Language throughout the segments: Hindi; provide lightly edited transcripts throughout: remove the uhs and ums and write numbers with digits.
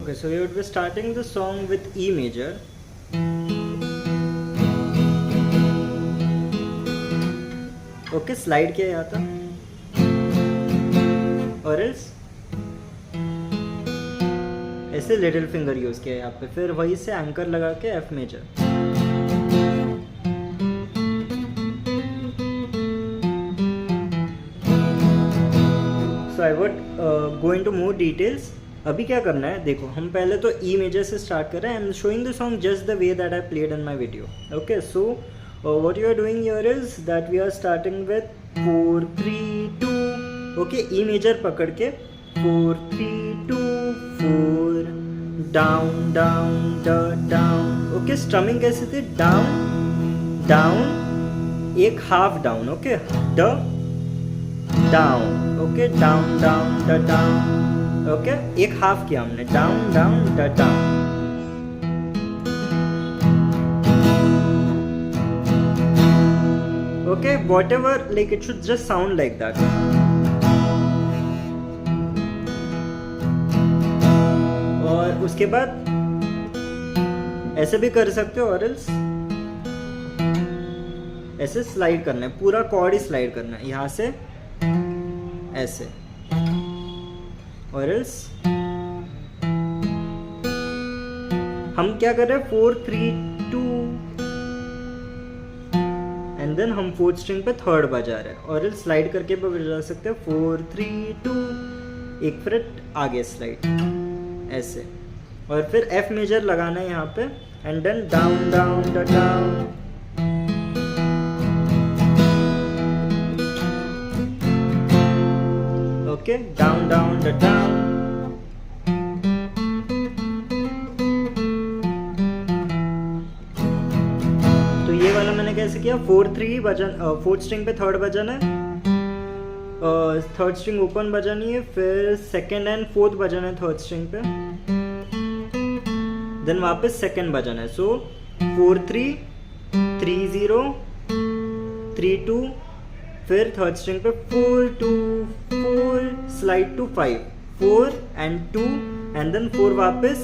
Okay, so we would be starting the song with E major. Okay, slide किया यहाँ था और ऐसे लिटिल फिंगर यूज किया यहाँ पे, फिर वहीं से एंकर लगा के F major. So I would go into more details. अभी क्या करना है देखो, हम पहले तो ई मेजर से स्टार्ट कर रहे हैं. I am showing the song just the way that I played in my video. Okay, so what you are doing here is that we are starting with 4 3 2. okay, E major पकड़ के 4 3 2 4 down down da down. okay, strumming कैसे थी? down down, एक half down. okay, da down. okay, down down da down. okay, एक half किया हमने, down down da down. okay, whatever, like it should just sound like that. और उसके बाद ऐसे भी कर सकते हो, और एल्स ऐसे स्लाइड करना है, पूरा कॉर्ड ही स्लाइड करना है यहां से ऐसे, और एल्स हम क्या कर रहे हैं 4 3 2 एंड देन हम फोर्थ स्ट्रिंग पे थर्ड बजा रहे हैं, और स्लाइड करके भी बजा सकते हैं 4 3 2, एक फ्रेट आगे स्लाइड ऐसे, और फिर एफ मेजर लगाना है यहाँ पे and then down down the down. Okay, down down the down. कैसे किया 4 3 बजन, फोर्थ स्ट्रिंग पे थर्ड बजाना है, थर्ड स्ट्रिंग ओपन बजानी है, फिर सेकंड एंड फोर्थ बजाना है थर्ड स्ट्रिंग पे, देन वापस सेकंड बजाना है. सो 4 3 3 0 3 2, फिर थर्ड स्ट्रिंग पे 4 2 4 slide to 5 4 and 2 and then 4 वापस,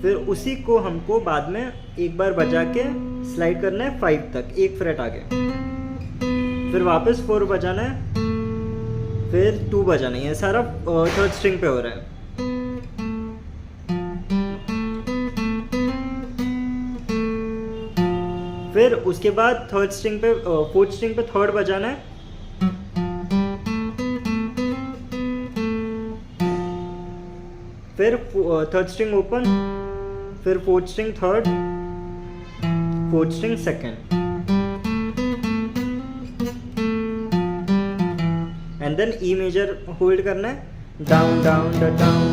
फिर उसी को हमको बाद में एक बार बजा के स्लाइड करना है 5 तक, एक फ्रेट आगे, फिर वापस 4 बजाना है, फिर 2 बजाना है. ये सारा थर्ड स्ट्रिंग पे हो रहा है. फिर उसके बाद थर्ड स्ट्रिंग पे फोर्थ स्ट्रिंग पे थर्ड बजाना है, फिर थर्ड स्ट्रिंग ओपन, फिर fourth string third, fourth string second, and then E major hold करना है, डाउन डाउन द डाउन.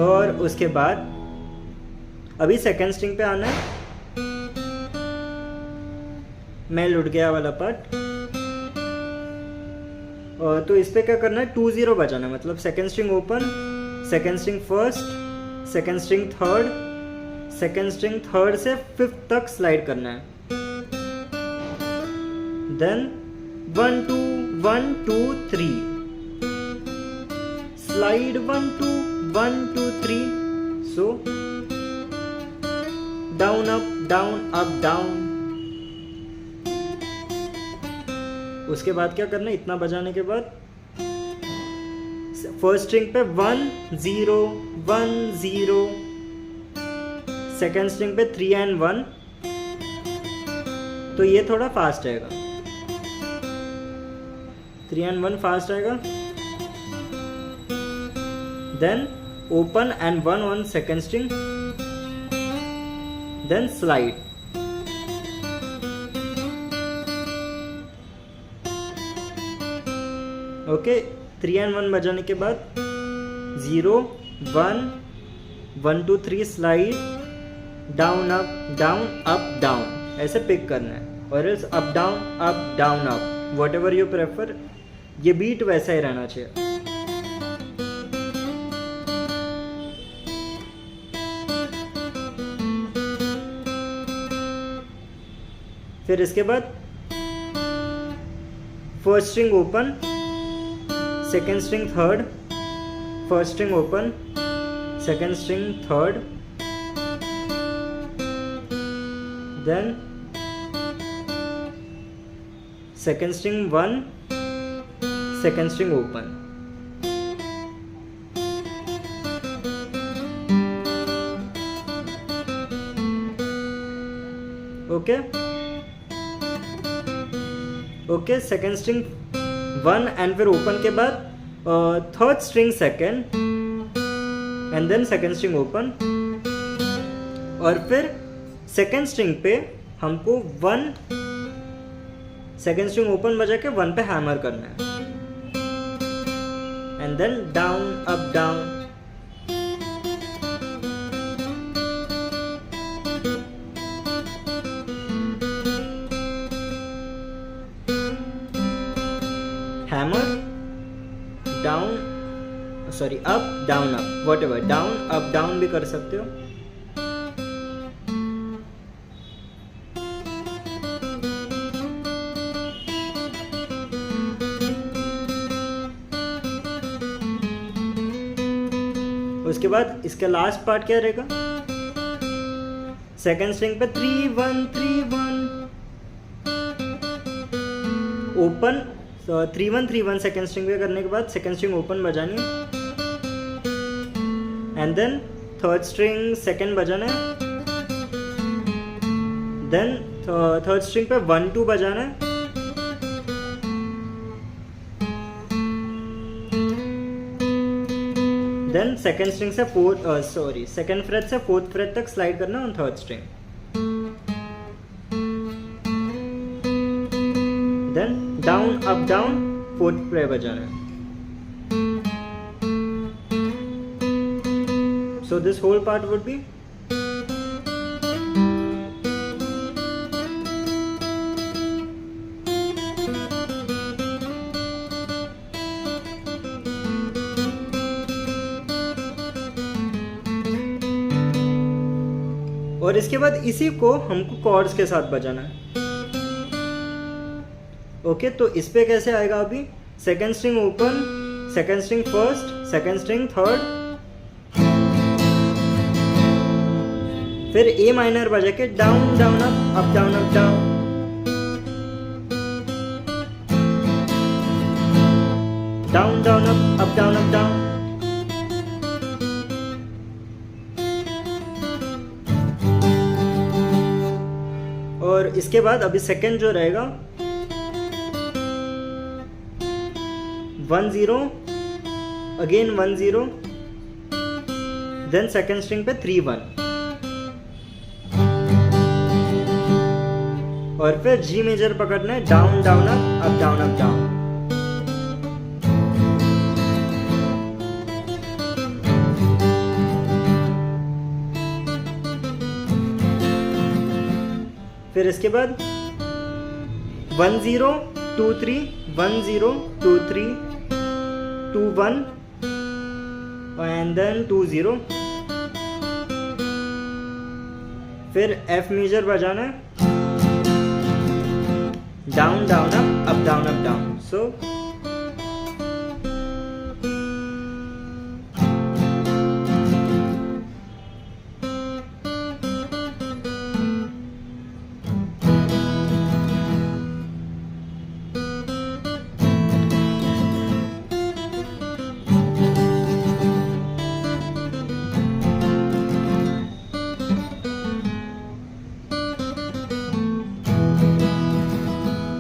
और उसके बाद अभी सेकंड स्ट्रिंग पे आना है, मैं लुट गया वाला पार्ट. तो इस पे क्या करना है 2 0 बजाना है, मतलब second string open, second string first, second string third, second string third से फिफ्थ तक स्लाइड करना है, then 1 2 1 2 3 slide 1 2 1 2 3. So down up down. उसके बाद क्या करना है, इतना बजाने के बाद फर्स्ट स्ट्रिंग पे 1 0 1 0, सेकंड स्ट्रिंग पे 3 एंड 1. तो ये थोड़ा फास्ट आएगा, 3 एंड 1 फास्ट आएगा, then open and 1 on second string, then slide. Okay, 3 and 1 बजाने के बाद 0 1 1 2 3 स्लाइड, डाउन अप डाउन ऐसे पिक करना है, और else up down up, whatever you prefer. ये बीट वैसा ही रहना चाहिए. फिर इसके बाद first string open, second string third, first string open, second string third, then second string 1, second string open. Okay, second string 1 and फिर ओपन के बाद third string second and then second string open. और फिर सेकेंड स्ट्रिंग पे हमको 1 सेकेंड स्ट्रिंग ओपन बजा के 1 पे हैमर करना है and then down up down. Hammer down, sorry up down up, whatever, down up down भी कर सकते हो. उसके बाद इसका लास्ट पार्ट क्या रहेगा, सेकेंड स्ट्रिंग पे 3 1 3 1 ओपन, 3 1 3 1 सेकेंड स्ट्रिंग पे करने के बाद सेकेंड स्ट्रिंग ओपन बजानी है and then third string second बजाना है, देन थर्ड स्ट्रिंग पे 1 2 बजाना है, देन सेकेंड स्ट्रिंग से सेकेंड फ्रेट से फोर्थ फ्रेट तक स्लाइड करना on third string, then down up down fourth पे बजाना है. So this whole part would be और इसके बाद इसी को हमको कॉर्ड्स के साथ बजाना है. ओके, तो इस पे कैसे आएगा अभी, second string open, second string first, second string third, फिर ए माइनर बजा के down down up down up down, down down up down up down. और इसके बाद अभी सेकेंड जो रहेगा 1 0 अगेन 1 0, देन सेकेंड स्ट्रिंग पे 3 1 और फिर जी मेजर पकड़ना है, down down up down up down. फिर इसके बाद 1 0 2 3 1 0 2 3 2 1 एंड देन 2 0. फिर एफ मेजर बजाना है, down down up down up down. So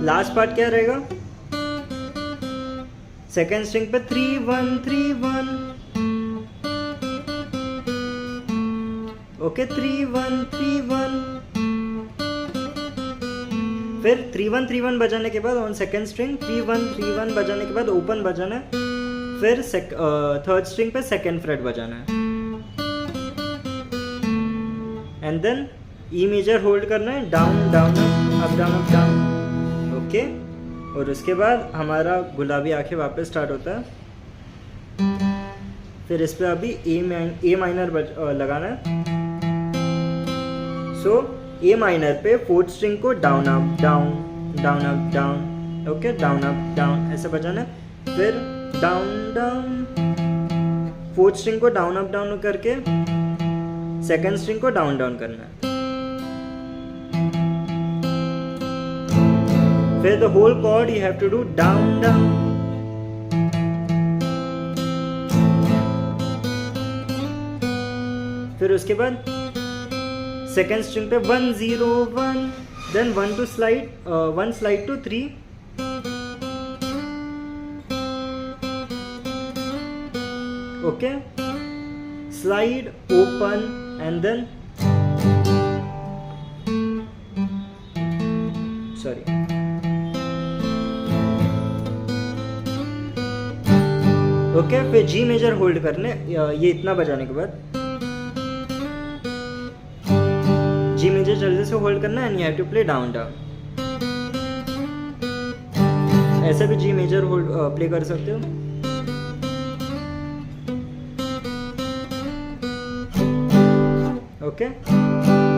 last part क्या रहेगा, सेकेंड स्ट्रिंग पे 3 1 3 1, ओके 3 1 3 1. फिर 3 1 3 1 बजाने के बाद ऑन सेकेंड स्ट्रिंग 3 1 3 1 बजाने के बाद ओपन बजाना है, फिर थर्ड स्ट्रिंग पे सेकेंड फ्रेट बजाना है and then E major hold करना है, down down up down up down. Okay, और उसके बाद हमारा गुलाबी आंखें वापस स्टार्ट होता है. फिर इस पे अभी ए माइनर लगाना है. सो ए माइनर पे फोर्थ स्ट्रिंग को down up down down up down, okay, down up down ऐसे बजाना है। फिर डाउन डाउन, फोर्थ स्ट्रिंग को डाउन अप डाउन करके सेकंड स्ट्रिंग को डाउन डाउन करना है। फिर the whole chord you have to do down down. फिर उसके बाद सेकेंड स्ट्रिंग पे 1 0 1, then 1 to slide 1 slide to 3, okay, slide open and then sorry okay, फिर जी मेजर होल्ड करने, ये इतना बजाने के बाद जी मेजर जल्दी से होल्ड करना and you have to play down down. ऐसे भी जी मेजर होल्ड प्ले कर सकते हो। ओके,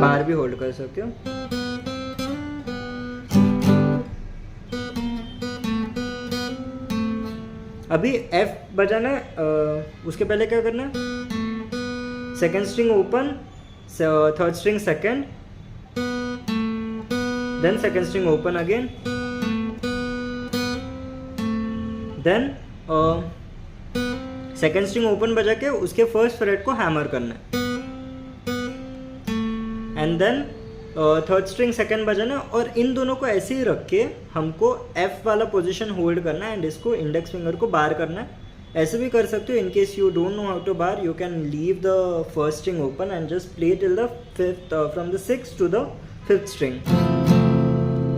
बार भी होल्ड कर सकते हो। अभी F बजाना है, उसके पहले क्या करना है, second string open, third string second, then second string open again, then second string open बजा के उसके फर्स्ट फ्रेट को हैमर करना है, and then third string second बजाना, और इन दोनों को ऐसे ही रख के हमको F वाला पोजीशन होल्ड करना है एंड इसको इंडेक्स फिंगर को बार करना है। ऐसे भी कर सकते हो। In case you don't know how to bar, you can leave the first string open and just play till the fifth, from the sixth to the fifth string.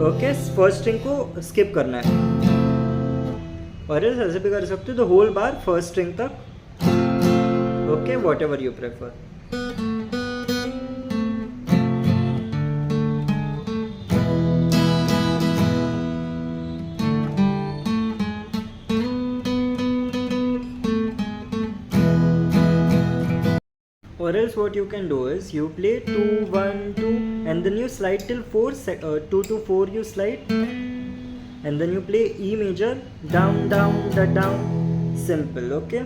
Okay, first string को स्किप करना है, और ऐसे भी कर सकते हो the whole bar first string तक। Okay, whatever you prefer. Or else what you can do is you play 2 1 2 and then you slide till 4 2 to 4 you slide, and then you play E major down down da down, simple. Okay,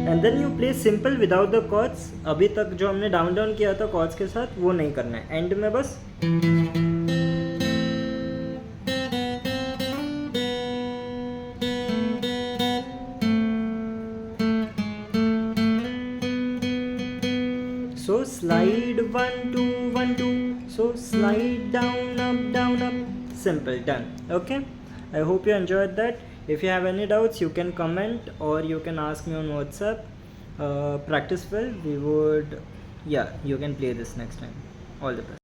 and then you play simple without the chords. अभी तक जो हमने डाउन डाउन किया था chords के साथ वो नहीं करना है, एंड में बस so slide 1 2 1 2, so slide down up, simple, done. Okay, I hope you enjoyed that. If you have any doubts, you can comment or you can ask me on WhatsApp. Practice well. We would, yeah, you can play this next time. All the best.